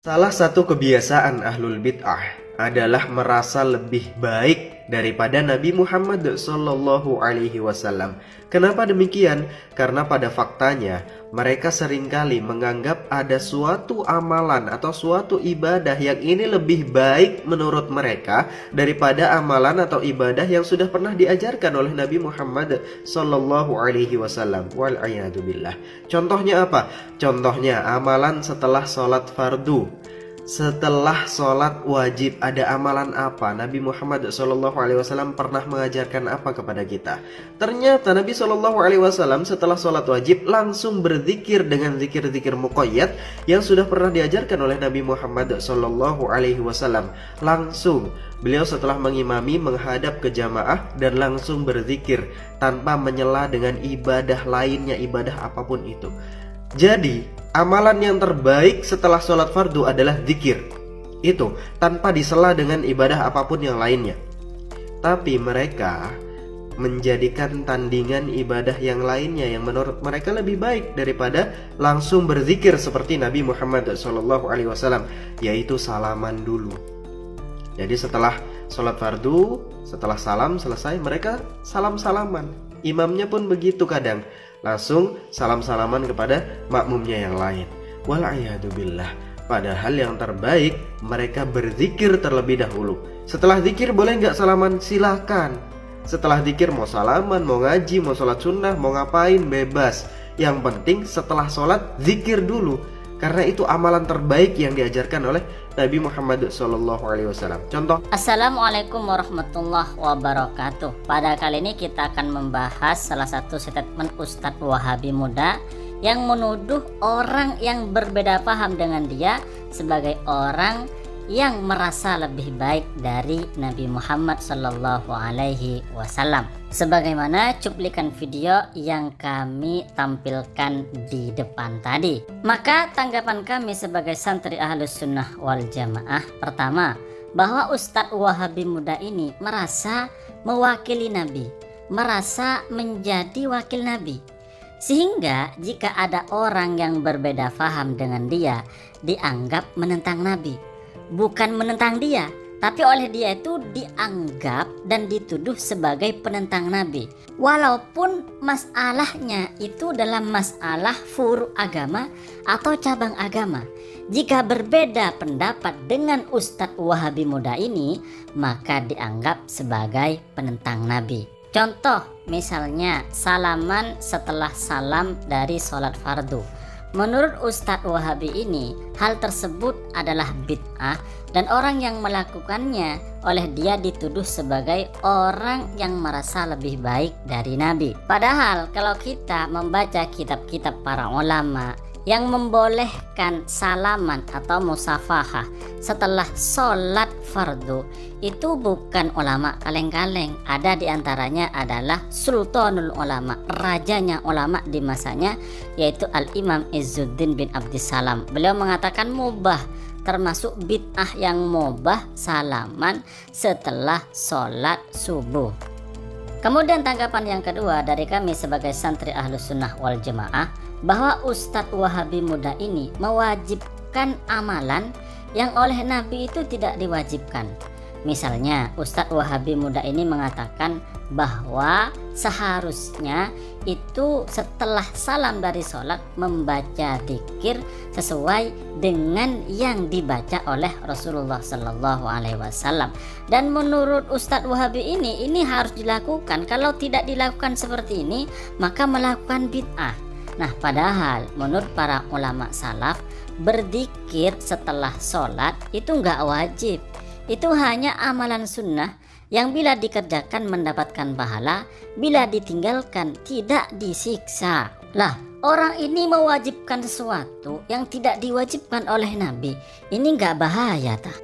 Salah satu kebiasaan ahlul bid'ah adalah merasa lebih baik daripada Nabi Muhammad Sallallahu Alaihi Wasallam. Kenapa demikian? Karena pada faktanya mereka seringkali menganggap ada suatu amalan atau suatu ibadah yang ini lebih baik menurut mereka daripada amalan atau ibadah yang sudah pernah diajarkan oleh Nabi Muhammad Sallallahu Alaihi Wasallam. Wal'iyadzubillah. Contohnya apa? Contohnya amalan setelah sholat fardu. Setelah sholat wajib ada amalan apa? Nabi Muhammad SAW pernah mengajarkan apa kepada kita? Ternyata Nabi SAW setelah sholat wajib langsung berzikir dengan zikir-zikir muqayyad yang sudah pernah diajarkan oleh Nabi Muhammad SAW. Langsung beliau setelah mengimami menghadap ke jamaah dan langsung berzikir tanpa menyela dengan ibadah lainnya, ibadah apapun itu. Jadi amalan yang terbaik setelah sholat fardu adalah zikir. Itu tanpa disela dengan ibadah apapun yang lainnya. Tapi mereka menjadikan tandingan ibadah yang lainnya yang menurut mereka lebih baik daripada langsung berzikir seperti Nabi Muhammad SAW, yaitu salaman dulu. Jadi setelah sholat fardu, setelah salam selesai, mereka salam-salaman. Imamnya pun begitu kadang, langsung salam-salaman kepada makmumnya yang lain. Wal'iyadzubillah. Padahal yang terbaik mereka berzikir terlebih dahulu. Setelah zikir boleh nggak salaman? Silakan. Setelah zikir mau salaman, mau ngaji, mau sholat sunnah, mau ngapain, bebas. Yang penting setelah sholat zikir dulu, karena itu amalan terbaik yang diajarkan oleh Nabi Muhammad SAW. Contoh. Assalamualaikum warahmatullahi wabarakatuh. Pada kali ini kita akan membahas salah satu statement Ustadz Wahabi muda yang menuduh orang yang berbeda paham dengan dia sebagai orang yang merasa lebih baik dari Nabi Muhammad Sallallahu Alaihi Wasallam. Sebagaimana cuplikan video yang kami tampilkan di depan tadi. Maka tanggapan kami sebagai santri Ahlus Sunnah wal Jamaah, pertama, bahwa Ustadz Wahabi muda ini merasa mewakili Nabi, merasa menjadi wakil Nabi. Sehingga jika ada orang yang berbeda paham dengan dia, dianggap menentang Nabi. Bukan menentang dia, tapi oleh dia itu dianggap dan dituduh sebagai penentang Nabi. Walaupun masalahnya itu dalam masalah furu agama atau cabang agama. Jika berbeda pendapat dengan Ustadz Wahabi muda ini, maka dianggap sebagai penentang Nabi. Contoh misalnya salaman setelah salam dari sholat fardu. Menurut Ustadz Wahabi ini, hal tersebut adalah bid'ah dan orang yang melakukannya oleh dia dituduh sebagai orang yang merasa lebih baik dari Nabi. Padahal kalau kita membaca kitab-kitab para ulama yang membolehkan salaman atau musafahah setelah sholat fardu, itu bukan ulama kaleng-kaleng. Ada diantaranya adalah Sultanul Ulama, rajanya ulama di masanya, yaitu Al-Imam Izzuddin bin Abdissalam. Beliau mengatakan mubah, termasuk bid'ah yang mubah salaman setelah sholat subuh. Kemudian tanggapan yang kedua dari kami sebagai santri Ahlus Sunnah wal Jamaah, bahwa Ustadz Wahabi muda ini mewajibkan amalan yang oleh Nabi itu tidak diwajibkan. Misalnya Ustadz Wahabi muda ini mengatakan bahwa seharusnya itu setelah salam dari sholat membaca dzikir sesuai dengan yang dibaca oleh Rasulullah Sallallahu Alaihi Wasallam. Dan menurut Ustadz Wahabi ini harus dilakukan. Kalau tidak dilakukan seperti ini, maka melakukan bid'ah. Nah, padahal menurut para ulama salaf, berzikir setelah sholat itu nggak wajib. Itu hanya amalan sunnah yang bila dikerjakan mendapatkan pahala, bila ditinggalkan tidak disiksa. Lah, orang ini mewajibkan sesuatu yang tidak diwajibkan oleh Nabi. Ini nggak bahaya tak?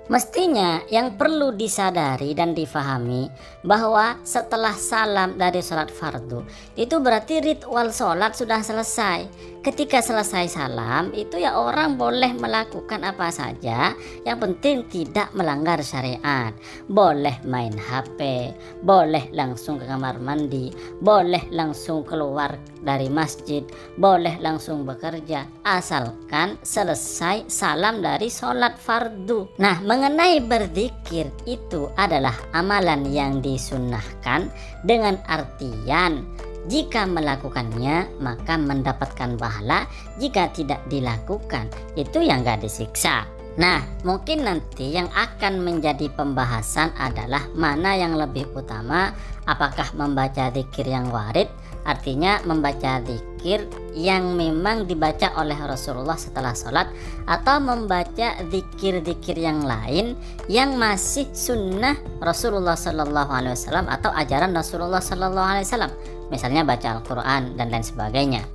Mestinya yang perlu disadari dan difahami bahwa setelah salam dari sholat fardu itu berarti ritual sholat sudah selesai. ketika selesai salam itu ya orang boleh melakukan apa saja, yang penting tidak melanggar syariat. Boleh main HP, boleh langsung ke kamar mandi, boleh langsung keluar dari masjid, boleh langsung bekerja, asalkan selesai salam dari sholat fardu. Nah, mengenai berzikir itu adalah amalan yang disunnahkan, dengan artian jika melakukannya maka mendapatkan pahala, jika tidak dilakukan itu yang gak disiksa. Nah, mungkin nanti yang akan menjadi pembahasan adalah mana yang lebih utama, apakah membaca zikir yang warid, artinya membaca zikir yang memang dibaca oleh Rasulullah setelah sholat, atau membaca zikir-zikir yang lain yang masih sunnah Rasulullah SAW atau ajaran Rasulullah SAW, misalnya baca Al-Quran dan lain sebagainya.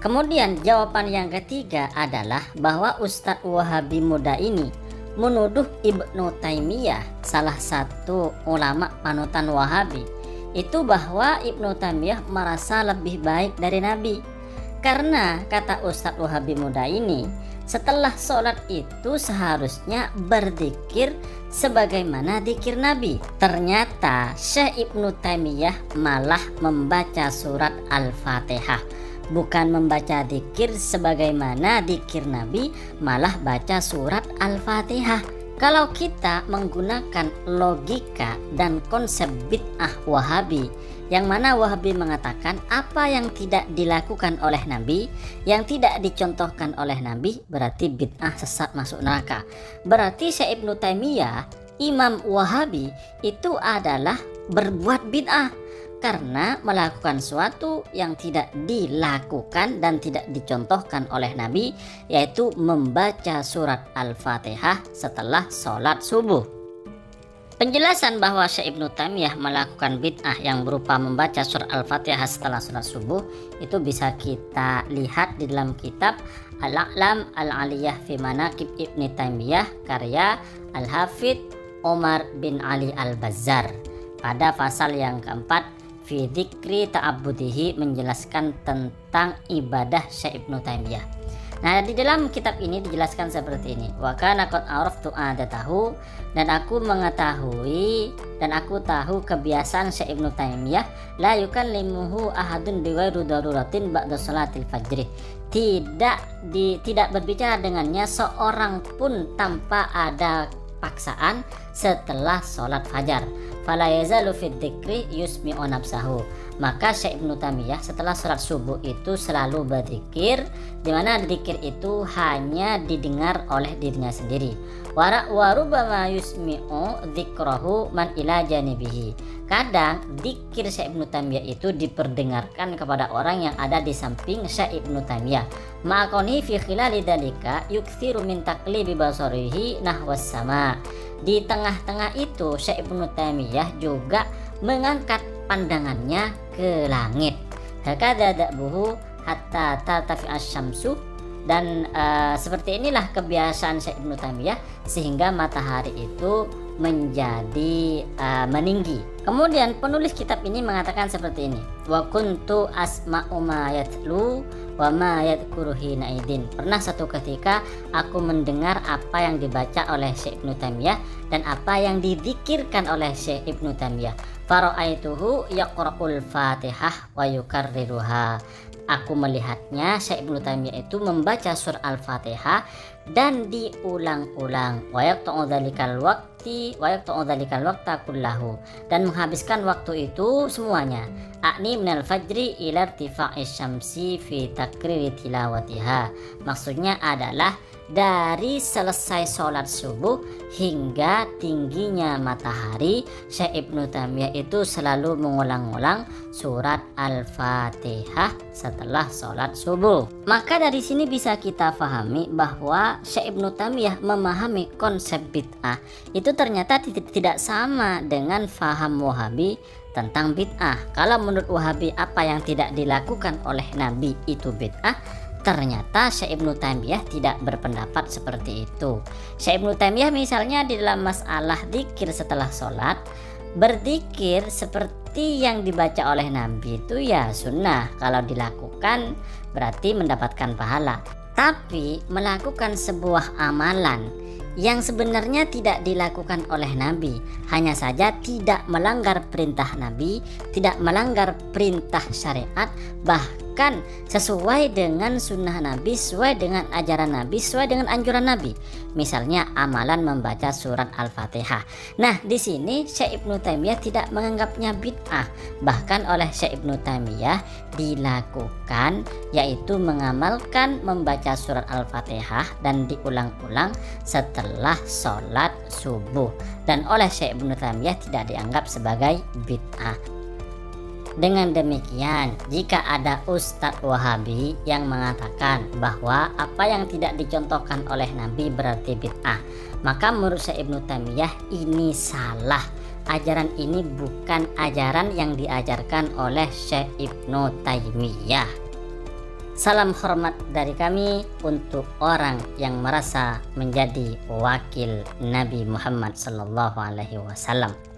Kemudian jawaban yang ketiga adalah bahwa Ustadz Wahabi muda ini menuduh Ibnu Taimiyah, salah satu ulama panutan Wahabi, itu bahwa Ibnu Taimiyah merasa lebih baik dari Nabi. Karena kata Ustadz Wahabi muda ini, setelah sholat itu seharusnya berzikir sebagaimana zikir Nabi. Ternyata Syekh Ibnu Taimiyah malah membaca surat Al-Fatihah, bukan membaca zikir sebagaimana zikir Nabi, malah baca surat Al-Fatihah. Kalau kita menggunakan logika dan konsep bid'ah Wahabi, yang mana Wahabi mengatakan apa yang tidak dilakukan oleh Nabi, yang tidak dicontohkan oleh Nabi, berarti bid'ah, sesat, masuk neraka. Berarti Syekh Ibnu Taimiyah, Imam Wahabi, itu adalah berbuat bid'ah karena melakukan sesuatu yang tidak dilakukan dan tidak dicontohkan oleh Nabi, yaitu membaca surat Al-Fatihah setelah sholat subuh. Penjelasan bahwa Syekh Ibnu Taimiyah melakukan bid'ah yang berupa membaca surat Al-Fatihah setelah sholat subuh itu bisa kita lihat di dalam kitab Al-A'lam Al-Aliyah fi Manaqib Ibnu Taimiyah karya Al-Hafidz Omar bin Ali Al-Bazzar pada pasal yang keempat fi dzikri ta'abbudihi, menjelaskan tentang ibadah Syekh Ibnu Taimiyah. Nah, di dalam kitab ini dijelaskan seperti ini. Wa kana qad araftu adatahu, dan aku mengetahui dan aku tahu kebiasaan Syekh Ibnu Taimiyah, la yukallimuhu ahadun bighairu daruratin ba'da salatil fajr. Tidak berbicara dengannya seorang pun tanpa ada paksaan setelah sholat fajar. Fala yazalu fid dzikri yusmi'u nafsahu. Maka Syekh Ibnu Taimiyah setelah sholat subuh itu selalu berzikir, di mana zikir itu hanya didengar oleh dirinya sendiri. Wa rubbama yusmi'u dzikrahu man ila janibihi. Kadang zikir Syekh Ibnu Taimiyah itu diperdengarkan kepada orang yang ada di samping Syekh Ibnu Taimiyah. Ma'akoni fi khilali dzalika yukthiru min taqlibi basarihi nahwas sama. Di tengah-tengah itu Syekh Ibnu Taimiyah juga mengangkat pandangannya ke langit. Hakadza da'buhu hatta tartafi asy-syamsu, dan seperti inilah kebiasaan Syekh Ibnu Taimiyah sehingga matahari itu menjadi meninggi. Kemudian penulis kitab ini mengatakan seperti ini. Wa kuntu asma'u ma yatlu wa ma yadhkuru hina idin. Pernah satu ketika aku mendengar apa yang dibaca oleh Syekh Ibnu Taimiyah dan apa yang dizikirkan oleh Syekh Ibnu Taimiyah. Fara'aituhu yaqra'ul Fatihah wa yukarriruha. Aku melihatnya Syekh Ibnu Taimiyah itu membaca surah Al-Fatihah dan diulang-ulang. Wa yaqta'u dzalikal waqta kullahu, dan menghabiskan waktu itu semuanya. A'ni minal fajri ila irtifa'is syamsi fi takriri tilawatiha. Maksudnya adalah dari selesai sholat subuh hingga tingginya matahari, Syekh Ibnu Taimiyah itu selalu mengulang-ulang surat Al-Fatihah setelah sholat subuh. Maka dari sini bisa kita pahami bahwa Syekh Ibnu Taimiyah memahami konsep bid'ah itu ternyata tidak sama dengan faham Wahabi tentang bid'ah. Kalau menurut Wahabi apa yang tidak dilakukan oleh Nabi itu bid'ah, ternyata Syekh Ibnu Taimiyah tidak berpendapat seperti itu. Syekh Ibnu Taimiyah misalnya di dalam masalah zikir setelah sholat, berzikir seperti berarti yang dibaca oleh Nabi itu ya sunnah. Kalau dilakukan berarti mendapatkan pahala. Tapi melakukan sebuah amalan yang sebenarnya tidak dilakukan oleh Nabi, hanya saja tidak melanggar perintah Nabi, tidak melanggar perintah syariat, bahkan sesuai dengan sunnah Nabi, sesuai dengan ajaran Nabi, sesuai dengan anjuran Nabi. Misalnya amalan membaca surat Al-Fatihah. Nah, di sini Syekh Ibnu Taimiyah tidak menganggapnya bid'ah. Bahkan oleh Syekh Ibnu Taimiyah dilakukan, yaitu mengamalkan membaca surat Al-Fatihah dan diulang-ulang setelah sholat subuh. Dan oleh Syekh Ibnu Taimiyah tidak dianggap sebagai bid'ah. Dengan demikian, jika ada Ustadz Wahabi yang mengatakan bahwa apa yang tidak dicontohkan oleh Nabi berarti bid'ah, maka menurut Syekh Ibnu Taimiyah ini salah. Ajaran ini bukan ajaran yang diajarkan oleh Syekh Ibnu Taimiyah. Salam hormat dari kami untuk orang yang merasa menjadi wakil Nabi Muhammad SAW.